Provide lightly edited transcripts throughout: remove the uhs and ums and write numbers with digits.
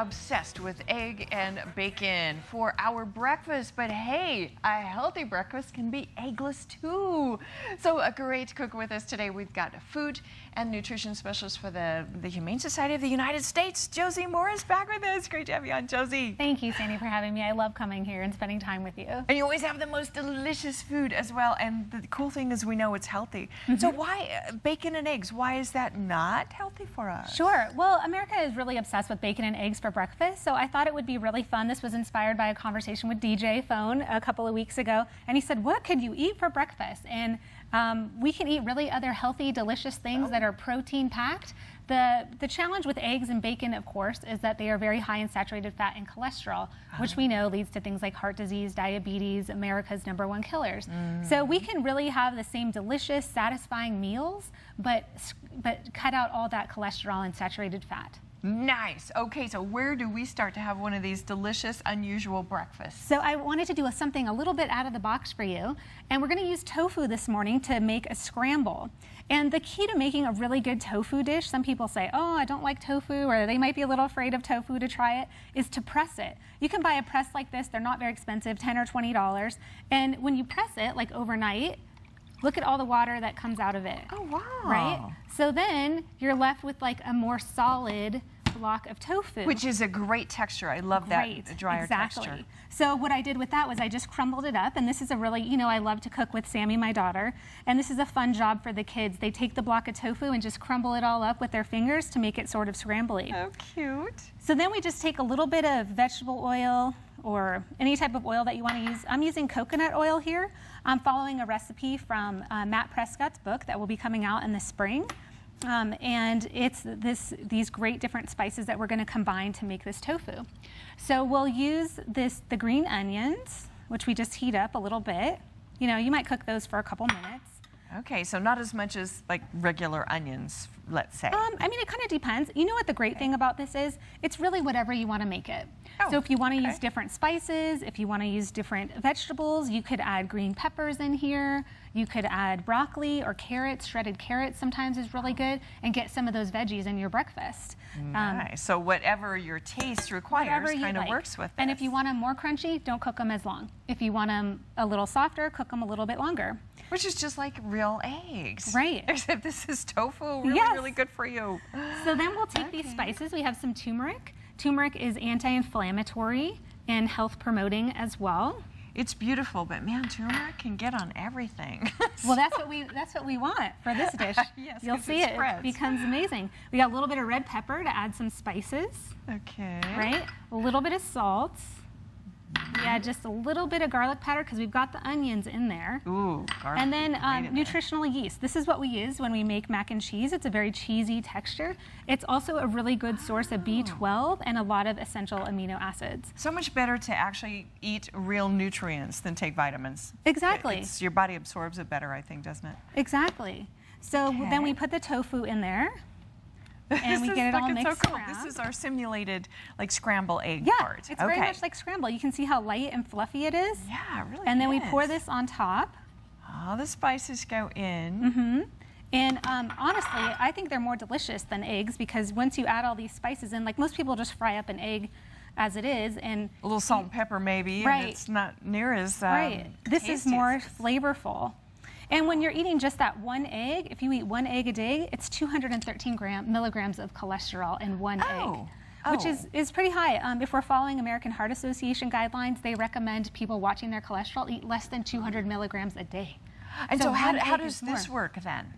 obsessed with egg and bacon for our breakfast, but hey, a healthy breakfast can be eggless too. So a great cook with us today. We've got a food and nutrition specialist for the Humane Society of the United States, Josie Morris, back with us. Great to have you on, Josie. Thank you, Sandy, for having me. I love coming here and spending time with you. And you always have the most delicious food as well. And the cool thing is we know it's healthy. So why bacon and eggs? Why is that not healthy for us? Sure. Well, America is really obsessed with bacon and eggs for breakfast, so I thought it would be really fun. This was inspired by a conversation with DJ Phone a couple of weeks ago, and he said, what could you eat for breakfast? And we can eat really other healthy, delicious things that are protein-packed. The challenge with eggs and bacon, of course, is that they are very high in saturated fat and cholesterol, which we know leads to things like heart disease, diabetes, America's #1 killers. So we can really have the same delicious, satisfying meals, but cut out all that cholesterol and saturated fat. Nice. Okay, so where do we start to have one of these delicious, unusual breakfasts? So I wanted to do something a little bit out of the box for you, and we're going to use tofu this morning to make a scramble. And the key to making a really good tofu dish, some people say, oh, I don't like tofu, or they might be a little afraid of tofu to try it, is to press it. You can buy a press like this. They're not very expensive, $10 or $20. And when you press it, like overnight, look at all the water that comes out of it. Oh, wow. Right? So then you're left with like a more solid block of tofu. Which is a great texture. I love that drier texture. So what I did with that was I just crumbled it up, and this is a really, I love to cook with Sammy, my daughter, and this is a fun job for the kids. They take the block of tofu and just crumble it all up with their fingers to make it sort of scrambly. Oh, cute. So then we just take a little bit of vegetable oil or any type of oil that you want to use. I'm using coconut oil here. I'm following a recipe from Matt Prescott's book that will be coming out in the spring. And it's these great different spices that we're going to combine to make this tofu. So we'll use the green onions, which we just heat up a little bit. You might cook those for a couple minutes. Okay, so not as much as like regular onions, let's say. I mean, it kind of depends. You know what the great thing about this is? It's really whatever you want to make it. Oh, so if you want to use different spices, if you want to use different vegetables, you could add green peppers in here. You could add broccoli or carrots. Shredded carrots sometimes is really good, and get some of those veggies in your breakfast. Nice. So whatever your taste requires kind of works with this. And if you want them more crunchy, don't cook them as long. If you want them a little softer, cook them a little bit longer. Which is just like real eggs. Right. Except this is tofu, really, really good for you. So then we'll take these spices. We have some turmeric. Turmeric is anti-inflammatory and health promoting as well. It's beautiful, but man, turmeric can get on everything. Well, that's what we want for this dish. Yes, you'll see it becomes amazing. We got a little bit of red pepper to add some spices. Okay. Right? A little bit of salt. Yeah, just a little bit of garlic powder because we've got the onions in there. Ooh, garlic. And then nutritional yeast. This is what we use when we make mac and cheese. It's a very cheesy texture. It's also a really good source of B12 and a lot of essential amino acids. So much better to actually eat real nutrients than take vitamins. Exactly. Your body absorbs it better, I think, doesn't it? Exactly. So then we put the tofu in there. And we get it all mixed around. This is our simulated like scramble egg part. It's very much like scramble. You can see how light and fluffy it is. Yeah, it really And then we pour this on top. All the spices go in. And honestly, I think they're more delicious than eggs because once you add all these spices in, like most people just fry up an egg as it is, and a little salt and pepper maybe, and it's not near as This is more flavorful. And when you're eating just that one egg, if you eat one egg a day, it's 213 milligrams of cholesterol in one egg, which is pretty high. If we're following American Heart Association guidelines, they recommend people watching their cholesterol eat less than 200 milligrams a day. And so how does this work then?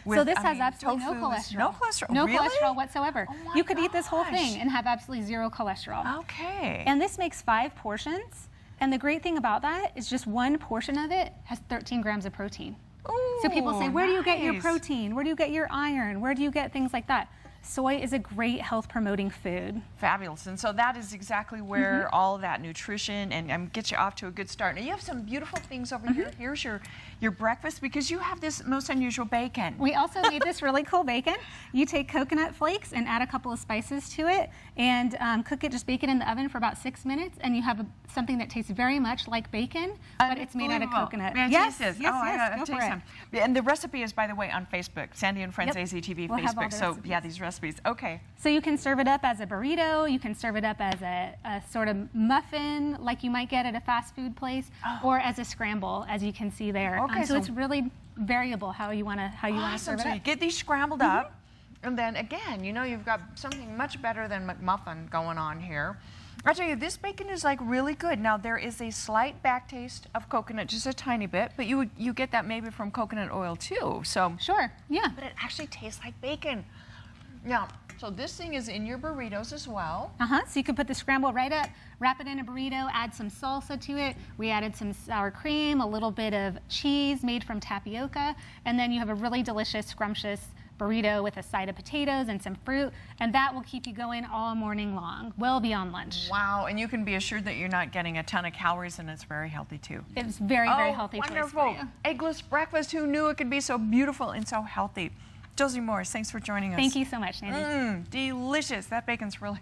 So this has absolutely no cholesterol. No cholesterol? No really? cholesterol whatsoever. You could eat this whole thing and have absolutely zero cholesterol. Okay. And this makes 5 portions. And the great thing about that is just one portion of it has 13 grams of protein. Ooh, so people say, where do you get your protein? Where do you get your iron? Where do you get things like that? Soy is a great health promoting food. Fabulous. And so that is exactly where all that nutrition and get you off to a good start. Now you have some beautiful things over here. Here's your breakfast because you have this most unusual bacon. We also made this really cool bacon. You take coconut flakes and add a couple of spices to it and cook it, just bake it in the oven for about 6 minutes, and you have something that tastes very much like bacon, but it's made out of coconut. Yes, yes, yes. Go for it. And the recipe is, by the way, on Facebook, Sandy and Friends AZTV Facebook. So yeah, these recipes recipes. Okay. So you can serve it up as a burrito, you can serve it up as a sort of muffin like you might get at a fast food place, or as a scramble, as you can see there. Okay, so it's really variable how you want to serve it So up. you get these scrambled up, and then again, you know, you've got something much better than McMuffin going on here. I'll tell you, this bacon is like really good. Now there is a slight back taste of coconut, just a tiny bit, but you get that maybe from coconut oil too. So Sure, yeah. but it actually tastes like bacon. Now, so this thing is in your burritos as well. So you can put the scramble right up, wrap it in a burrito, add some salsa to it. We added some sour cream, a little bit of cheese made from tapioca, and then you have a really delicious, scrumptious burrito with a side of potatoes and some fruit, and that will keep you going all morning long, well beyond lunch. Wow, and you can be assured that you're not getting a ton of calories, and it's very healthy too. It's very, very healthy choice wonderful. for you. Eggless breakfast. Who knew it could be so beautiful and so healthy? Josie Morris, thanks for joining us. Thank you so much, Nancy. Delicious. That bacon's really